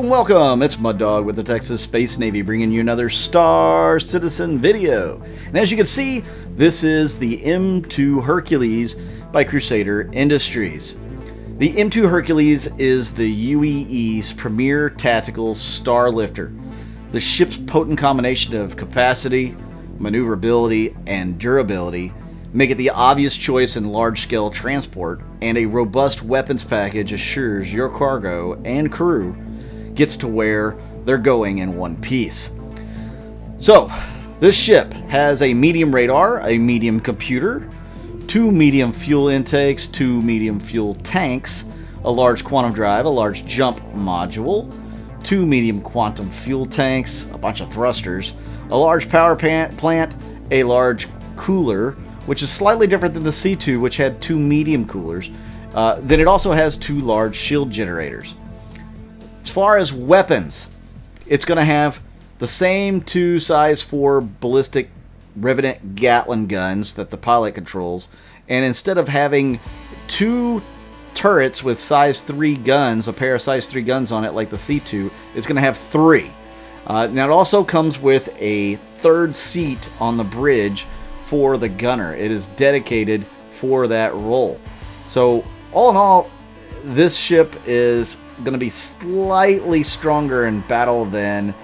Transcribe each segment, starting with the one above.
Welcome! It's Mud Dog with the Texas Space Navy bringing you another Star Citizen video. And as you can see, this is the M2 Hercules by Crusader Industries. The M2 Hercules is the UEE's premier tactical star lifter. The ship's potent combination of capacity, maneuverability, and durability make it the obvious choice in large-scale transport, and a robust weapons package assures your cargo and crew gets to where they're going in one piece. So, this ship has a medium radar, a medium computer, 2 medium fuel intakes, 2 medium fuel tanks, a large quantum drive, a large jump module, 2 medium quantum fuel tanks, a bunch of thrusters, a large power plant, a large cooler, which is slightly different than the C2, which had 2 medium coolers. Then it also has 2 large shield generators. As far as weapons, it's going to have the same 2 size 4 ballistic riveted Gatling guns that the pilot controls, and instead of having 2 turrets with size 3 guns, a pair of size 3 guns on it like the C2, it's going to have 3. Now it also comes with a 3rd seat on the bridge for the gunner. It is dedicated for that role. So all in all, this ship is going to be slightly stronger in battle than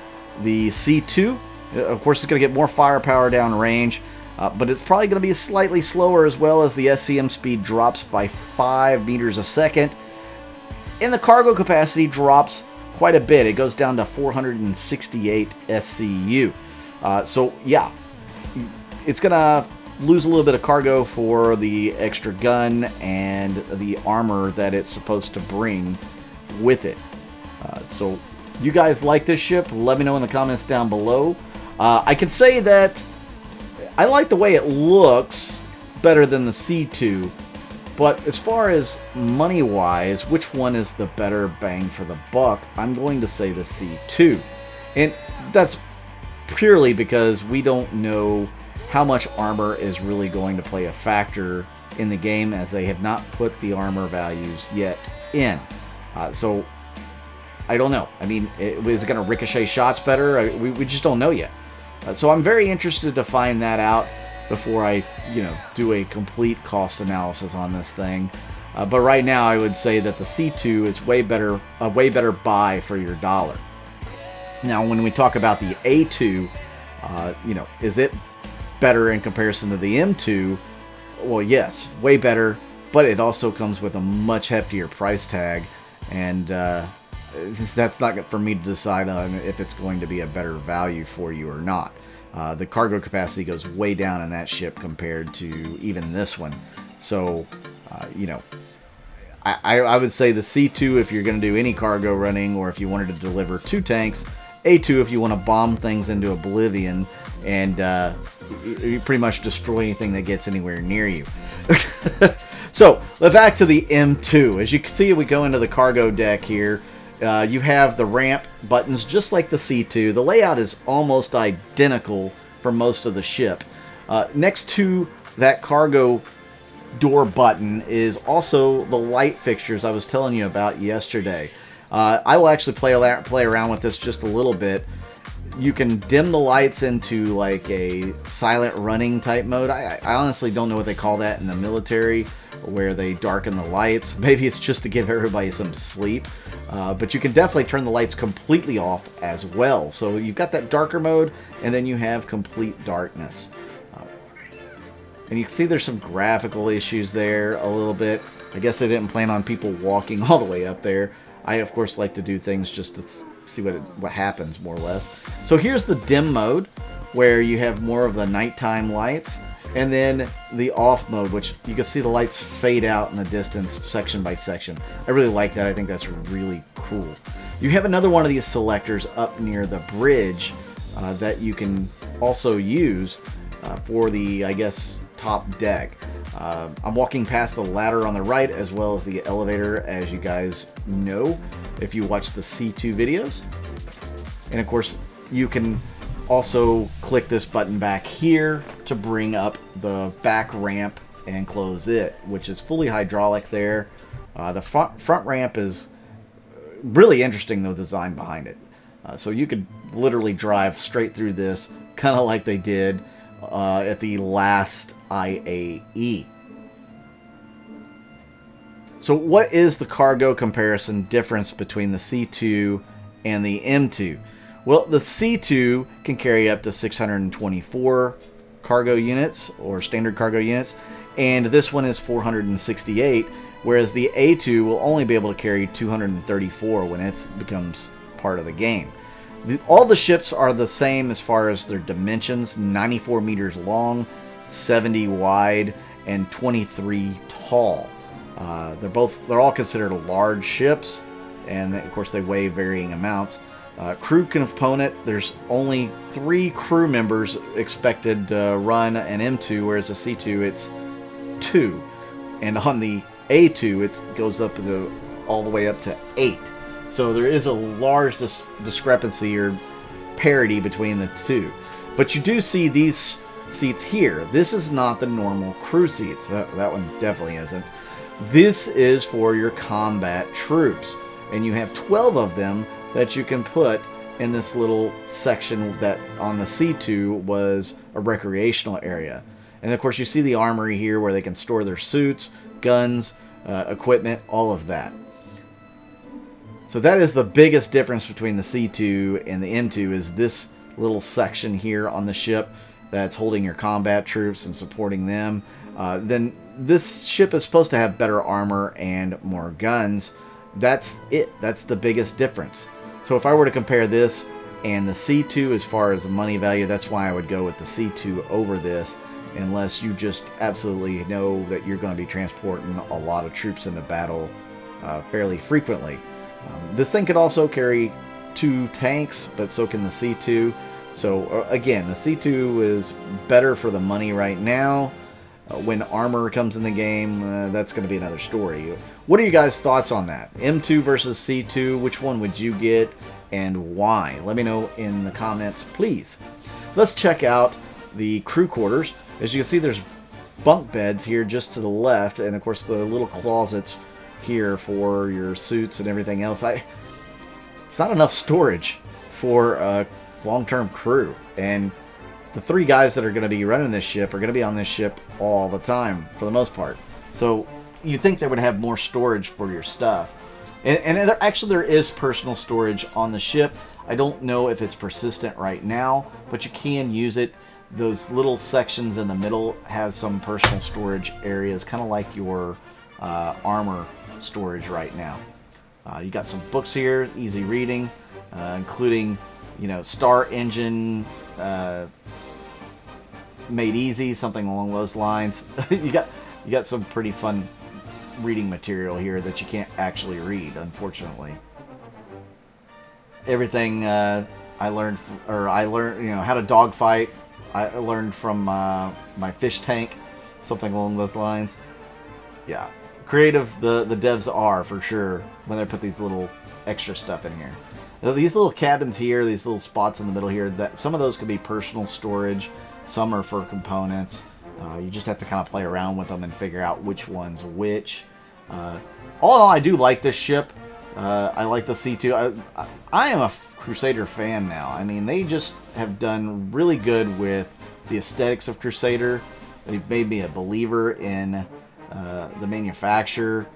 the C2. Of course, it's going to get more firepower down range, but it's probably going to be slightly slower, as well as the SCM speed drops by 5 meters a second. And the cargo capacity drops quite a bit. It goes down to 468 SCU. So yeah, it's going to lose a little bit of cargo for the extra gun and the armor that it's supposed to bring with it. So you guys like this ship? Let me know in the comments down below. I can say that I like the way it looks better than the C2, but as far as money wise, which one is the better bang for the buck, I'm going to say the C2. And that's purely because we don't know how much armor is really going to play a factor in the game, as they have not put the armor values yet in. So I don't know. I mean, is it going to ricochet shots better? We just don't know yet. So I'm very interested to find that out before I, do a complete cost analysis on this thing. But right now, I would say that the C2 is a way better buy for your dollar. Now, when we talk about the A2, is it better in comparison to the M2? Well, yes, way better, but it also comes with a much heftier price tag, and that's not for me to decide on if it's going to be a better value for you or not. The cargo capacity goes way down in that ship compared to even this one. So, I would say the C2 if you're going to do any cargo running, or if you wanted to deliver 2 tanks. A2 if you want to bomb things into oblivion and you pretty much destroy anything that gets anywhere near you. So, back to the M2. As you can see, we go into the cargo deck here. You have the ramp buttons just like the C2. The layout is almost identical for most of the ship. Next to that cargo door button is also the light fixtures I was telling you about yesterday. I will actually play around with this just a little bit. You can dim the lights into like a silent running type mode. I honestly don't know what they call that in the military, where they darken the lights. Maybe it's just to give everybody some sleep. But you can definitely turn the lights completely off as well. So you've got that darker mode, and then you have complete darkness. And you can see there's some graphical issues there a little bit. I guess they didn't plan on people walking all the way up there. I, of course, like to do things just to see what happens, more or less. So here's the dim mode, where you have more of the nighttime lights. And then the off mode, which you can see the lights fade out in the distance section by section. I really like that. I think that's really cool. You have another one of these selectors up near the bridge that you can also use for the, I guess, top deck. I'm walking past the ladder on the right, as well as the elevator, as you guys know if you watch the C2 videos. And of course, you can also click this button back here to bring up the back ramp and close it, which is fully hydraulic there. The front ramp is Really interesting, though, design behind it. So you could literally drive straight through this, kind of like they did at the last IAE. So what is the cargo comparison difference between the C2 and the M2? Well, the C2 can carry up to 624 cargo units, or standard cargo units, and this one is 468, whereas the A2 will only be able to carry 234 when it becomes part of the game. All the ships are the same as far as their dimensions: 94 meters long, 70 wide, and 23 tall. They're all considered large ships, and of course they weigh varying amounts. Crew component, there's only 3 crew members expected to run an M2, whereas the C2 it's 2, and on the A2 it goes up to all the way up to 8. So there is a large discrepancy or parity between the two. But you do see these seats here. This is not the normal crew seats. That one definitely isn't. This is for your combat troops, and you have 12 of them that you can put in this little section that on the C2 was a recreational area. And of course you see the armory here where they can store their suits, guns, equipment, all of that. So that is the biggest difference between the C2 and the M2, is this little section here on the ship that's holding your combat troops and supporting them. Then this ship is supposed to have better armor and more guns. That's it. That's the biggest difference. So if I were to compare this and the C2 as far as the money value, that's why I would go with the C2 over this, unless you just absolutely know that you're going to be transporting a lot of troops into battle fairly frequently. This thing could also carry 2 tanks, but so can the C2. So again, the C2 is better for the money right now. When armor comes in the game, that's going to be another story. What are you guys' thoughts on that? M2 versus C2, which one would you get and why? Let me know in the comments, please. Let's check out the crew quarters. As you can see, there's bunk beds here just to the left, and of course the little closets here for your suits and everything else. It's not enough storage for a long-term crew, and the 3 guys that are going to be running this ship are going to be on this ship all the time for the most part. So you think they would have more storage for your stuff. And there is personal storage on the ship. I don't know if it's persistent right now, but you can use it. Those little sections in the middle have some personal storage areas, kind of like your armor storage right now. You got some books here, easy reading, including, Star Engine, Made Easy, something along those lines. you got some pretty fun reading material here that you can't actually read, unfortunately. Everything I learned how to dogfight. I learned from my fish tank, something along those lines. Yeah, creative the devs are, for sure, when they put these little extra stuff in here. These little cabins here, these little spots in the middle here, that some of those could be personal storage, some are for components. You just have to kind of play around with them and figure out which one's which. All in all, I do like this ship. I like the C2. I am a Crusader fan now. I mean, they just have done really good with the aesthetics of Crusader. They've made me a believer in the manufacturer.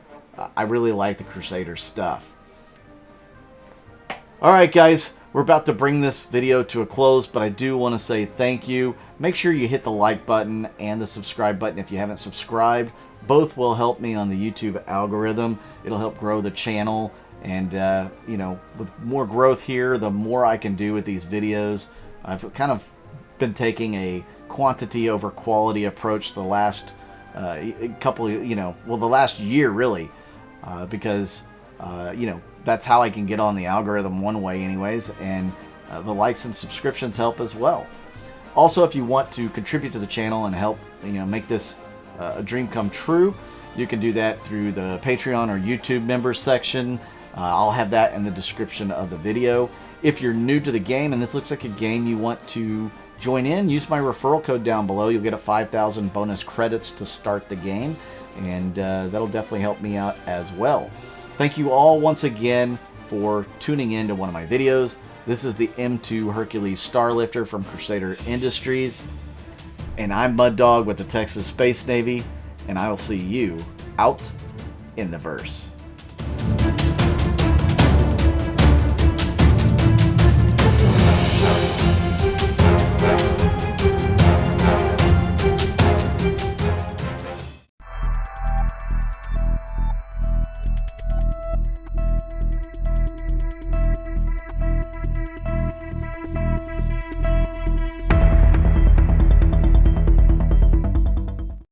I really like the Crusader stuff. Alright guys, we're about to bring this video to a close, but I do want to say thank you. Make sure you hit the like button and the subscribe button if you haven't subscribed. Both will help me on the YouTube algorithm. It'll help grow the channel, and with more growth here, the more I can do with these videos. I've kind of been taking a quantity over quality approach the last the last year really, because that's how I can get on the algorithm one way anyways, and the likes and subscriptions help as well. Also, if you want to contribute to the channel and help make this a dream come true, you can do that through the Patreon or YouTube members section. I'll have that in the description of the video. If you're new to the game and this looks like a game you want to join in, use my referral code down below. You'll get a 5,000 bonus credits to start the game, and that'll definitely help me out as well. Thank you all once again. for tuning in to one of my videos. This is the M2 Hercules Starlifter from Crusader Industries. And I'm Mud Dog with the Texas Space Navy, and I will see you out in the verse.